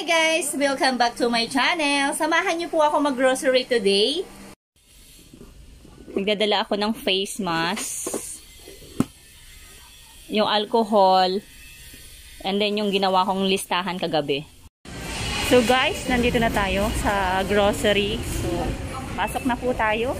Hi guys! Welcome back to my channel. Samahan niyo po ako mag-grocery today. Nagdadala ako ng face mask, yung alcohol, and then yung ginawa kong listahan kagabi. So guys, nandito na tayo sa grocery. So, pasok na po tayo.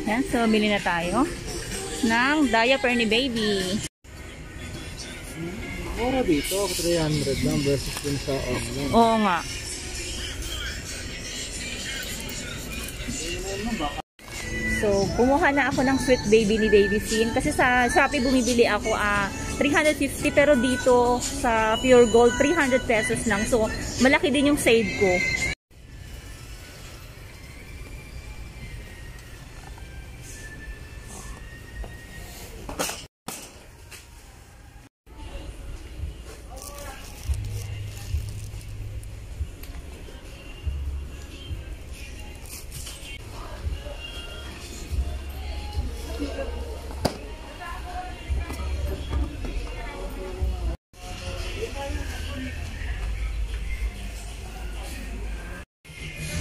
Yan, so bili na tayo ng diaper ni baby. Mura dito, 300 lang versus dun sa online. Oo nga. So, kumuha na ako ng sweet baby ni Baby Finn. Kasi sa Shopee bumibili ako 350, pero dito sa Pure Gold 300 pesos lang. So, malaki din yung save ko.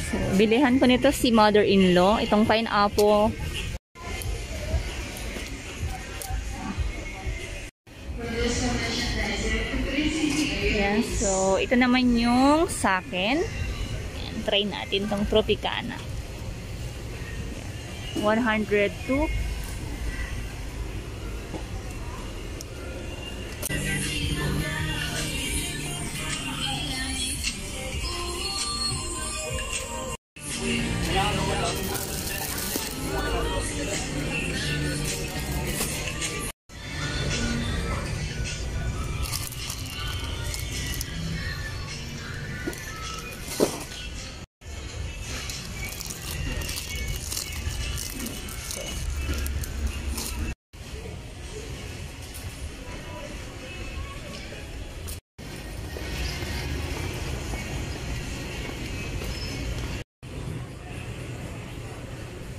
So, bilihan ko nito si mother-in-law, itong pineapple. Ayan, so ito naman yung sa akin. Ayan, try natin itong Tropicana. 102.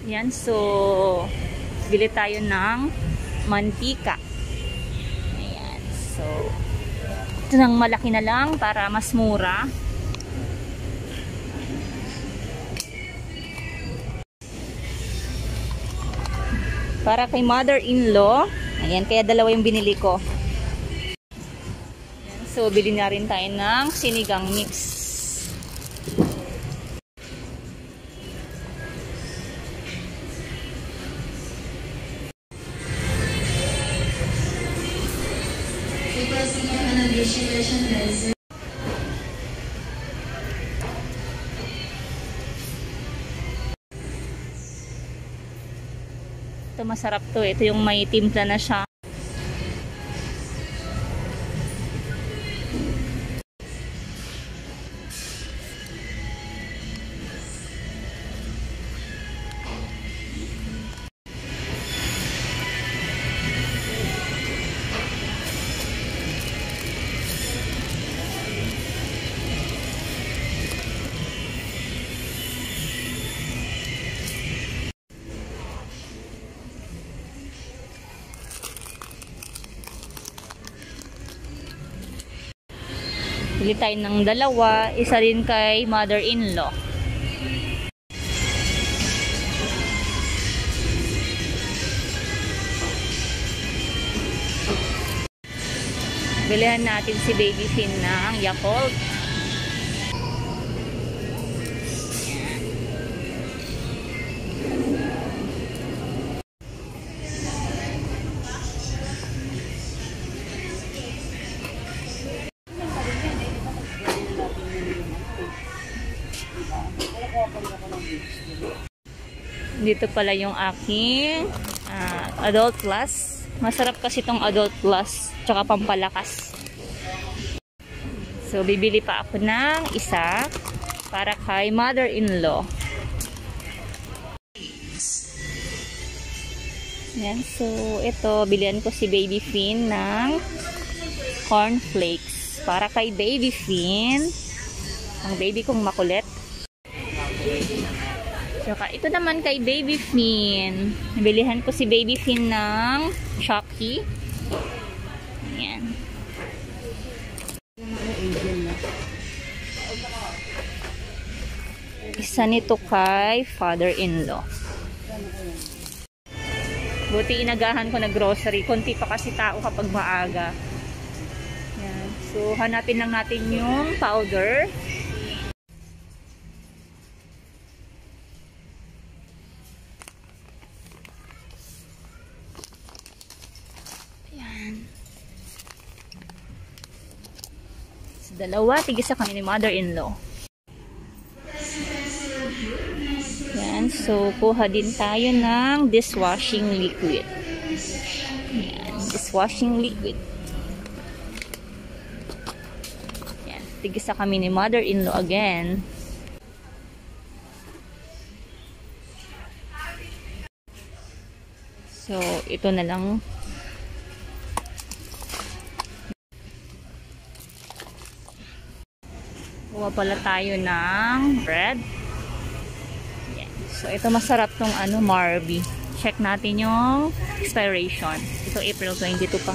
Yan, so bili tayo ng mantika. Ayan, so ito nang malaki na lang para mas mura. Para kay mother-in-law. Ayan, kaya dalawa yung binili ko. Ayan, so bili na rin tayo ng sinigang mix. Ito masarap to. Ito yung may timpla na siya. Bili tayo ng dalawa, isa rin kay mother-in-law. Bilihan natin si Baby Finn ng Yakult. Dito pala yung aking Adult Plus. Masarap kasi itong Adult Plus, tsaka pampalakas. So, bibili pa ako ng isa para kay mother-in-law. Yan. So, ito, bilihan ko si Baby Finn ng cornflakes. Para kay Baby Finn. Ang baby kong makulit. So, ito naman kay Baby Finn. Bilihan ko si Baby Finn ng Chucky. Yan. Isa nito kay father-in-law. Buti inagahan ko na grocery. Konti pa kasi tao kapag maaga. Yan. So, hanapin lang natin yung powder. Ayan. So, dalawa. Tigisa kami ni mother-in-law. So, kuha din tayo ng dishwashing liquid. Ayan, dishwashing liquid. Ayan, tigisa kami ni mother-in-law again. So, ito na lang. Kuha pala tayo ng bread. So, ito masarap tong Marby. Check natin yung expiration. Ito April 22 pa.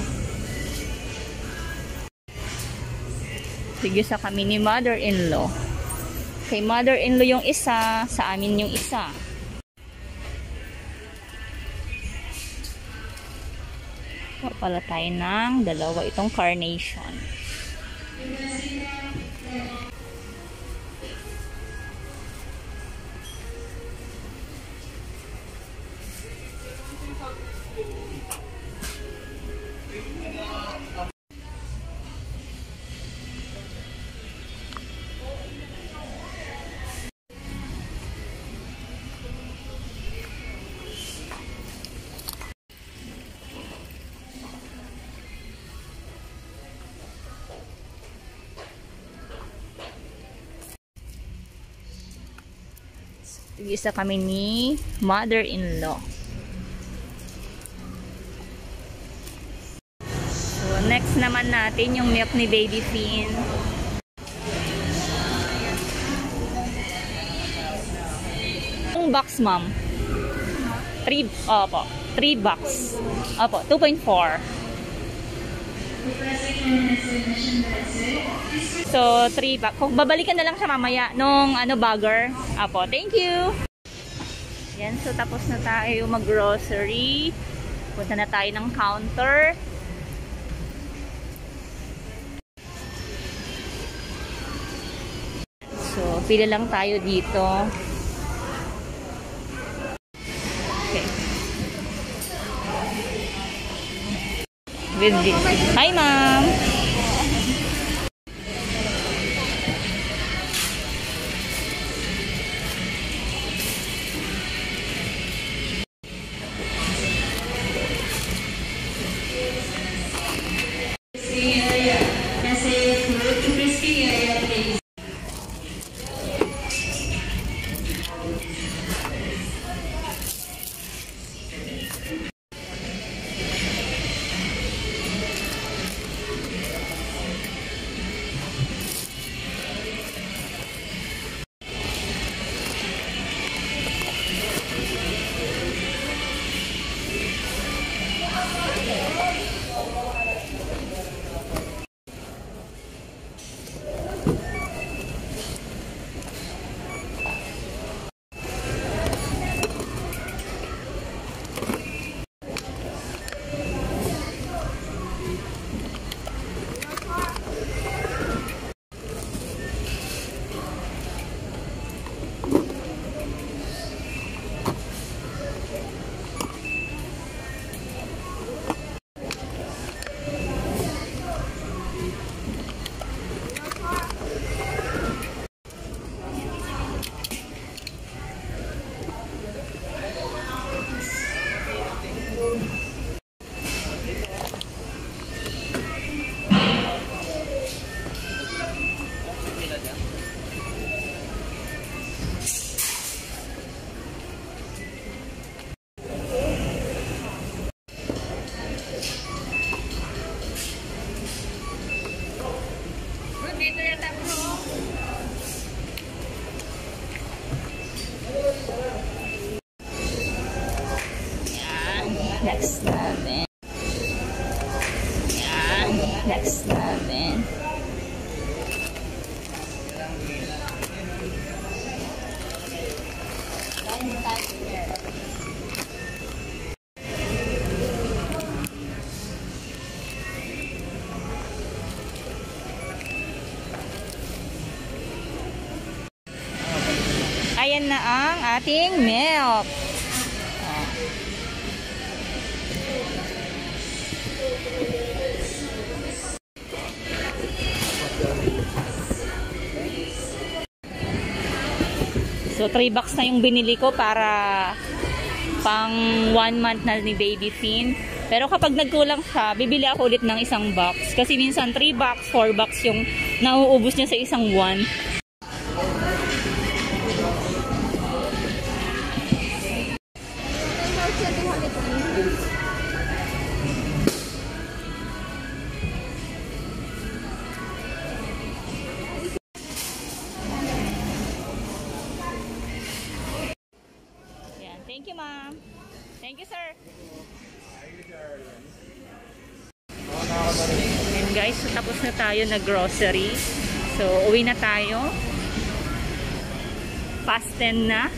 Tigisa kami ni mother-in-law. Kay mother-in-law yung isa, sa amin yung isa. Pala tayo ng dalawa itong carnation. Isa kami ni mother-in-law. So, next naman natin yung milk ni Baby Finn. Yung box, ma'am. 3, opo. 3 box. Opo, 2.4. So, 3 box. Kung babalikan na lang siya mamaya nung bagger. Apo, thank you. Yan, so tapos na tayo mag-grocery. Punta na tayo ng counter. So, pila lang tayo dito. Okay. With this. Hi, ma'am. Yan. Next natin. Yan. Next natin. Ayan na ang ating milk. So 3 box na yung binili ko para pang 1 month na ni Baby Finn. Pero kapag nagkulang siya, bibili ako ulit ng isang box. Kasi minsan 3 box, 4 box yung nauubos niya sa isang buwan. Thank you, ma'am. Thank you, sir. And guys, so tapos na tayo na grocery. So, uwi na tayo. Past 10 na.